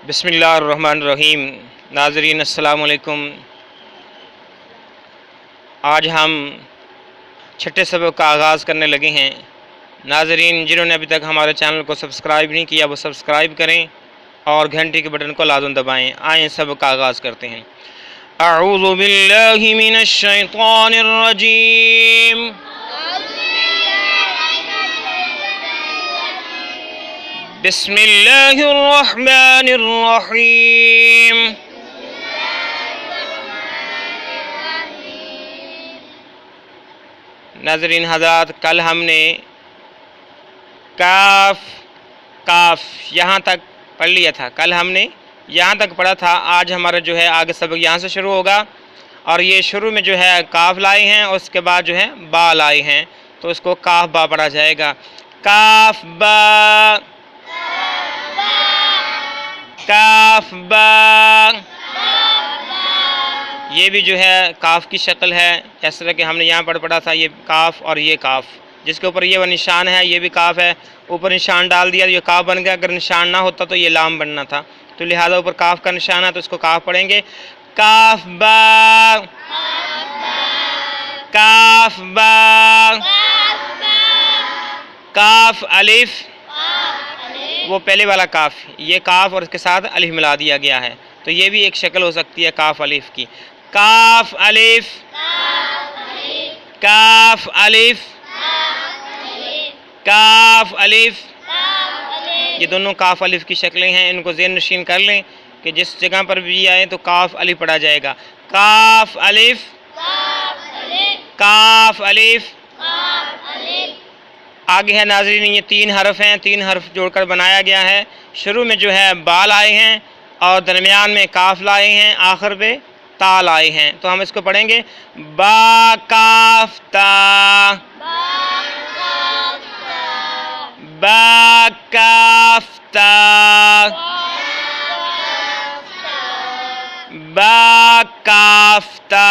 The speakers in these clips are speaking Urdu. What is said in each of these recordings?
بسم اللہ الرحمن الرحیم۔ ناظرین السلام علیکم۔ آج ہم چھٹے سبق کا آغاز کرنے لگے ہیں۔ ناظرین جنہوں نے ابھی تک ہمارے چینل کو سبسکرائب نہیں کیا وہ سبسکرائب کریں اور گھنٹی کے بٹن کو لازم دبائیں۔ آئیں سبق کا آغاز کرتے ہیں۔ اعوذ باللہ من الشیطان الرجیم۔ بسم اللہ الرحمن الرحیم۔ ناظرین حضرات، کل ہم نے کاف یہاں تک پڑھ لیا تھا۔ کل ہم نے یہاں تک پڑھا تھا۔ آج ہمارا جو ہے آگے سبق یہاں سے شروع ہوگا، اور یہ شروع میں جو ہے کاف لائے ہیں اور اس کے بعد جو ہے با لائے ہیں، تو اس کو کاف با پڑھا جائے گا۔ کاف با، کاف با، یہ بھی جو ہے کاف کی شکل ہے، جس طرح کہ ہم نے یہاں پر پڑھا تھا یہ کاف اور یہ کاف، جس کے اوپر یہ وہ نشان ہے یہ بھی کاف ہے، اوپر نشان ڈال دیا یہ کاف بن گیا۔ اگر نشان نہ ہوتا تو یہ لام بننا تھا، تو لہذا اوپر کاف کا نشان ہے تو اس کو کاف پڑھیں گے۔ کاف با، کاف با، کاف الف، وہ پہلے والا کاف، یہ کاف اور اس کے ساتھ الف ملا دیا گیا ہے، تو یہ بھی ایک شکل ہو سکتی ہے کاف الف کی۔ کاف الف، کاف الف، کاف الف، یہ دونوں کاف الف کی شکلیں ہیں، ان کو ذہن نشین کر لیں کہ جس جگہ پر بھی آئے تو کاف الف پڑھا جائے گا۔ کاف الف، کاف الف۔ آگے ہے ناظرین یہ تین حرف ہیں، تین حرف جوڑ کر بنایا گیا ہے۔ شروع میں جو ہے با لائے ہیں اور درمیان میں کاف لائے ہیں، آخر پہ تا لائے ہیں، تو ہم اس کو پڑھیں گے با کاف تا، با کاف تا، با کاف تا،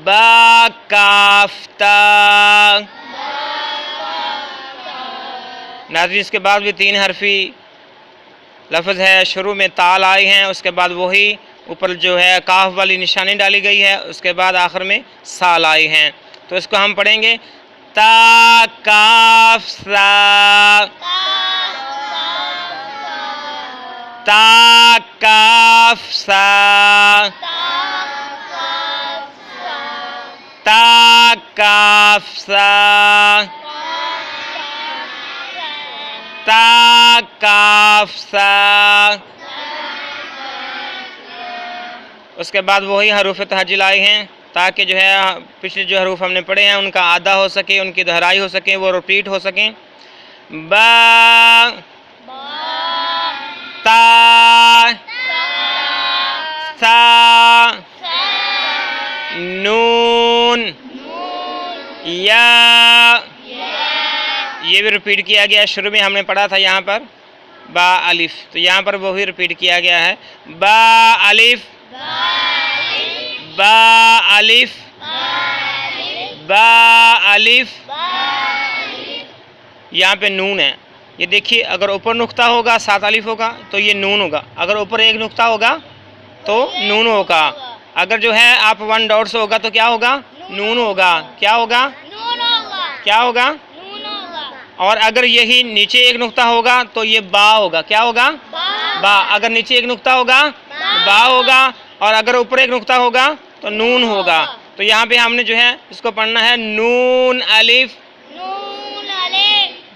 با کاف تا۔ ناظرین اس کے بعد بھی تین حرفی لفظ ہے، شروع میں تا آئے ہیں، اس کے بعد وہی اوپر جو ہے کاف والی نشانی ڈالی گئی ہے، اس کے بعد آخر میں سا آئے ہیں، تو اس کو ہم پڑھیں گے تا کاف سا، تا کاف سا، تا کاف سا، تا کاف سا۔ اس کے بعد وہی حروف تہجی آئے ہیں تاکہ جو ہے پچھلے جو حروف ہم نے پڑھے ہیں ان کا آدھا ہو سکے، ان کی دہرائی ہو سکے، وہ ریپیٹ ہو سکیں۔ با، تا، سا، نون، یا، یہ بھی ریپیٹ کیا گیا ہے۔ شروع میں ہم نے پڑھا تھا یہاں پر با الف، تو یہاں پر وہی ریپیٹ کیا گیا ہے۔ با الف، با الف، با الف، یہاں پہ نون ہے، یہ دیکھیے اگر اوپر نقطہ ہوگا ساتھ الف ہوگا تو یہ نون ہوگا، اگر اوپر ایک نقطہ ہوگا تو نون ہوگا، اگر جو ہے آپ ون ڈاٹ سے ہوگا تو کیا ہوگا؟ نون ہوگا۔ کیا ہوگا؟ کیا ہوگا؟ اور اگر یہی نیچے ایک نقطہ ہوگا تو یہ با ہوگا۔ کیا ہوگا؟ با۔ اگر نیچے ایک نقطہ ہوگا با ہوگا، اور اگر اوپر ایک نقطہ ہوگا تو نون ہوگا، تو یہاں پہ ہم نے جو ہے اس کو پڑھنا ہے نون الف،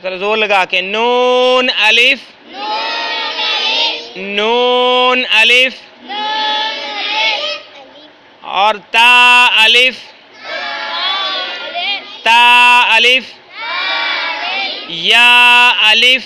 ذرا زور لگا کے، نون الف، نون الف، اور تا الف، تا الف، یا الف۔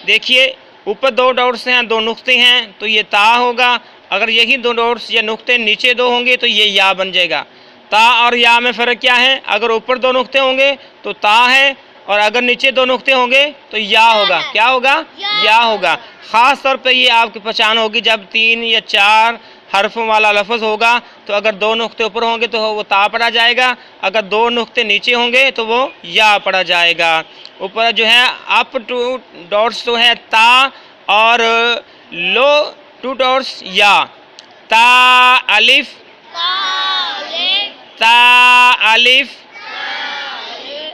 دیکھیے اوپر دو ڈاٹس ہیں، دو نقطے ہیں، تو یہ تا ہوگا، اگر یہی دو ڈاٹس یا نقطے نیچے دو ہوں گے تو یہ یا بن جائے گا۔ تا اور یا میں فرق کیا ہے؟ اگر اوپر دو نقطے ہوں گے تو تا ہے، اور اگر نیچے دو نقطے ہوں گے تو یا ہوگا۔ کیا ہوگا؟ یا ہوگا۔ خاص طور پہ یہ آپ کی پہچان ہوگی جب تین یا چار حرفوں والا لفظ ہوگا تو اگر دو نقطے اوپر ہوں گے تو وہ تا پڑھا جائے گا، اگر دو نقطے نیچے ہوں گے تو وہ یا پڑھا جائے گا۔ اوپر جو ہے اپ ٹو ڈاٹس تو ہے تا اور لو ٹو ڈاٹس یا۔ تا الف، تا الف،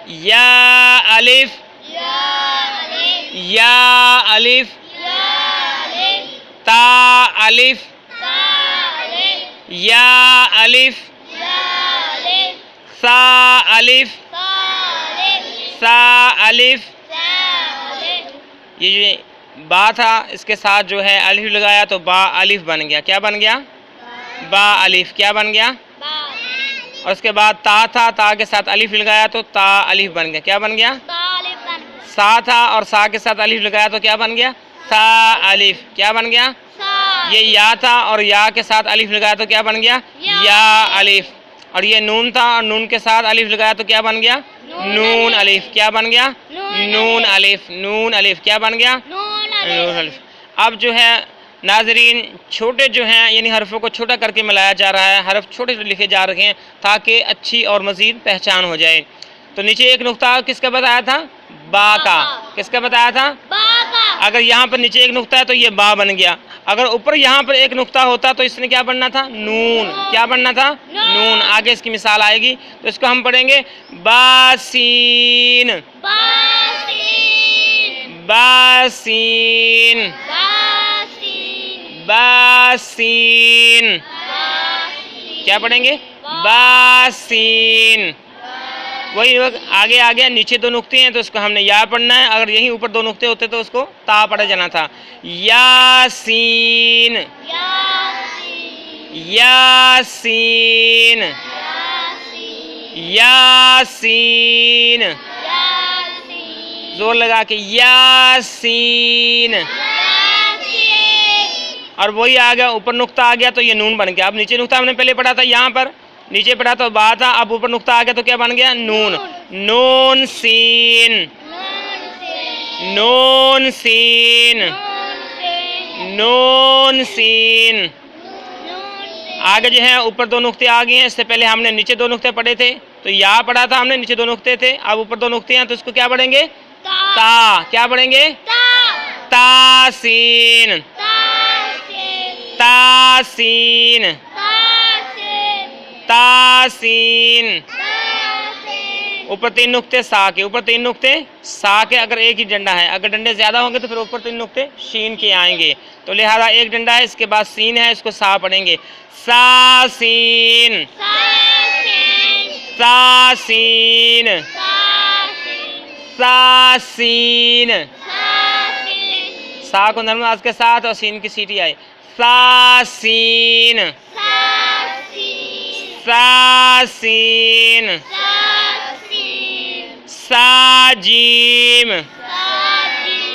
یا الف، یا الف، تا الف، یا الف، سا الف، سا الف۔ یہ جو با تھا اس کے ساتھ جو ہے الف لگایا تو با الف بن گیا۔ کیا بن گیا؟ با الف۔ کیا بن گیا؟ اور اس کے بعد تا تھا، تا کے ساتھ الف لگایا تو تا الف بن گیا۔ کیا بن گیا؟ سا تھا اور سا کے ساتھ الف لگایا تو کیا بن گیا؟ سا الف۔ کیا بن گیا؟ یہ یا تھا اور یا کے ساتھ الف لگایا تو کیا بن گیا؟ یا الف۔ اور یہ نون تھا اور نون کے ساتھ الف لگایا تو کیا بن گیا؟ نون الف۔ کیا بن گیا؟ نون الف۔ نون الف۔ کیا بن گیا؟ نون الف۔ اب جو ہے ناظرین چھوٹے جو ہیں یعنی حرفوں کو چھوٹا کر کے ملایا جا رہا ہے، حرف چھوٹے لکھے جا رہے ہیں تاکہ اچھی اور مزید پہچان ہو جائے۔ تو نیچے ایک نقطہ کس کا بتایا تھا؟ با کا۔ کس کا بتایا تھا؟ اگر یہاں پر نیچے ایک نقطہ ہے تو یہ با بن گیا، اگر اوپر یہاں پر ایک نقطہ ہوتا تو اس نے کیا بننا تھا؟ نون۔ کیا بننا تھا؟ نون۔ آگے اس کی مثال آئے گی تو اس کو ہم پڑھیں گے باسین، باسین، باسین۔ کیا پڑھیں گے؟ باسین۔ وہی وقت آگے آگے نیچے دو نقطے ہیں تو اس کو ہم نے یا پڑھنا ہے، اگر یہیں اوپر دو نقطے ہوتے تو اس کو تا پڑھا جانا تھا۔ یاسین، یاسین، یاسین۔ زور لگا کے یاسین۔ اور وہی آ گیا اوپر نقطہ آ گیا تو یہ نون بن گیا۔ اب نیچے نقطہ ہم نے پہلے پڑھا تھا، یہاں پر نیچے پڑھا تو با تھا، اب اوپر نقطہ آ گیا تو کیا بن گیا؟ نون۔ نون سین، نون سین، نون سین۔ آگے جو ہے اوپر دو نقطے آ گئے ہیں، اس سے پہلے ہم نے نیچے دو نقطے پڑھے تھے تو یا پڑھا تھا ہم نے، نیچے دو نقطے تھے، اب اوپر دو نقطے ہیں تو اس کو کیا پڑھیں گے؟ تا۔ کیا پڑھیں گے؟ تاسین، تاسین، تاسین۔ اوپر تین نقطے سا کے، اوپر تین نقطے سا کے، اگر ایک ہی ڈنڈا ہے، اگر ڈنڈے زیادہ ہوں گے تو پھر اوپر تین نقطے شین کے آئیں گے، تو لہذا ایک ڈنڈا ہے اس کے بعد سین ہے، اس کو سا پڑھیں گے۔ سا سین، سا سین، سا سین۔ سا کو نرم آواز کے ساتھ اور سین کی سیٹی آئے۔ سا سین، سا سین، سا جیم۔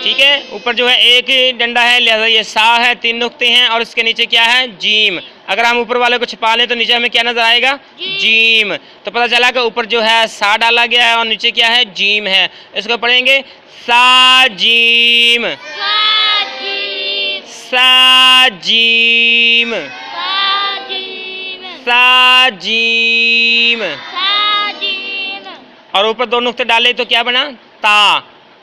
ٹھیک ہے، اوپر جو ہے ایک ہی ڈنڈا ہے لہذا یہ سا ہے، تین نقطے ہیں اور اس کے نیچے کیا ہے؟ جیم۔ اگر ہم اوپر والے کو چھپا لیں تو نیچے ہمیں کیا نظر آئے گا؟ جیم۔ تو پتہ چلا کہ اوپر جو ہے سا ڈالا گیا ہے اور نیچے کیا ہے؟ جیم ہے۔ اس کو پڑھیں گے سا جیم، سا جیم، سا جیم۔ اور اوپر دو نقطے ڈالے تو کیا بنا؟ تا۔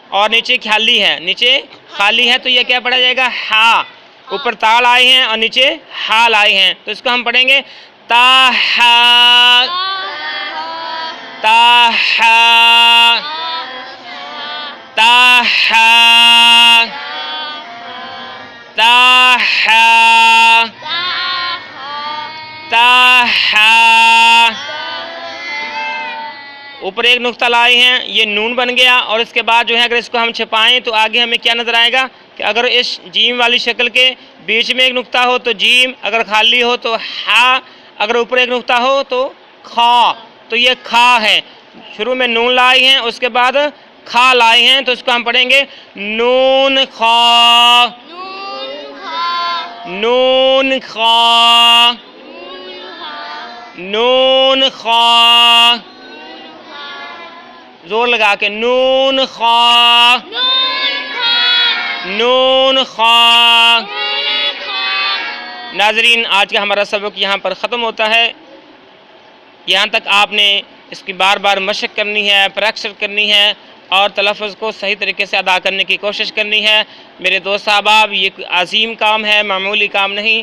اور نیچے خالی ہے، نیچے خالی ہے تو یہ کیا پڑھا جائے گا؟ ہا۔ اوپر تا لائے ہیں اور نیچے ہا لائے ہیں تو اس کو ہم پڑھیں گے تا ہا، تا ہا، تا ہا، تا ہا، تا ہا۔ اوپر ایک نقطہ لائے ہیں یہ نون بن گیا اور اس کے بعد جو ہے اگر اس کو ہم چھپائیں تو آگے ہمیں کیا نظر آئے گا کہ اگر اس جیم والی شکل کے بیچ میں ایک نقطہ ہو تو جیم، اگر خالی ہو تو ہا، اگر اوپر ایک نقطہ ہو تو کھا، تو یہ کھا ہے۔ شروع میں نون لائے ہیں اس کے بعد کھا لائے ہیں تو اس کو ہم پڑھیں گے نون کھا، نون کھا، نون کھا۔ زور لگا کے نون خا، نون خا، ناظرین آج کا ہمارا سبق یہاں پر ختم ہوتا ہے. یہاں تک آپ نے اس کی بار بار مشق کرنی ہے، پریکٹس کرنی ہے اور تلفظ کو صحیح طریقے سے ادا کرنے کی کوشش کرنی ہے. میرے دوست احباب، یہ کوئی عظیم کام ہے، معمولی کام نہیں.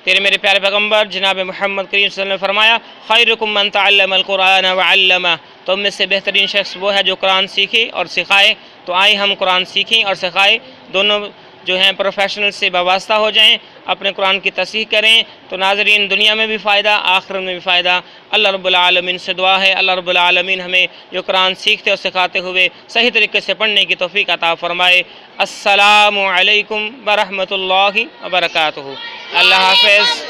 میرے پیارے پیغمبر جناب محمد کریم صلی اللہ علیہ وسلم نے فرمایا خیرکم من تعلم القرآن وعلمہ، تم میں سے بہترین شخص وہ ہے جو قرآن سیکھے اور سکھائے. تو آئیں ہم قرآن سیکھیں اور سکھائیں، دونوں جو ہیں پروفیشنل سے وابستہ ہو جائیں، اپنے قرآن کی تصحیح کریں. تو ناظرین دنیا میں بھی فائدہ، آخرت میں بھی فائدہ. اللہ رب العالمین سے دعا ہے اللہ رب العالمین ہمیں جو قرآن سیکھتے اور سکھاتے ہوئے صحیح طریقے سے پڑھنے کی توفیق عطا فرمائے. السلام علیکم ورحمۃ اللہ وبرکاتہ. اللہ حافظ.